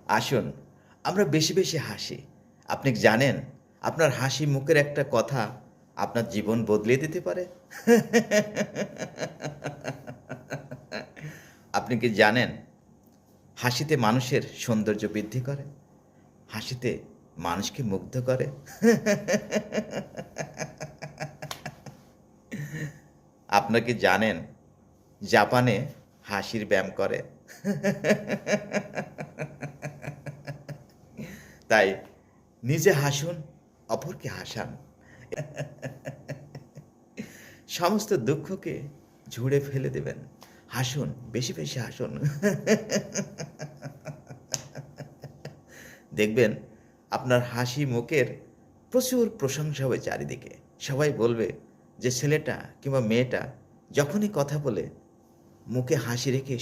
আসুন, আমরা বেশি, বেশি হাসি। আপনি কি জানেন? আপনার হাসি মুখের একটা কথা আপনার জীবন বদলে দিতে পারে? আপনি কি জানেন? হাসিতে মানুষের সৌন্দর্য বৃদ্ধি করে। হাসিতে মানুষকে মুগ্ধ করে। আপনারা কি জানেন জাপানে হাসির ব্যায়াম করে? তাই নিজে হাসুন, অপরকে হাসান। সমস্ত দুঃখকে ঝুড়ে ফেলে দেবেন। হাসুন, বেশি, বেশি হাসুন। দেখবেন আপনার হাসি মুখের প্রচুর প্রশংসা হবে চারিদিকে। সবাই বলবে যে ছেলেটা কিংবা মেয়েটা যখনই কথা বলে মুখে হাসি রেখে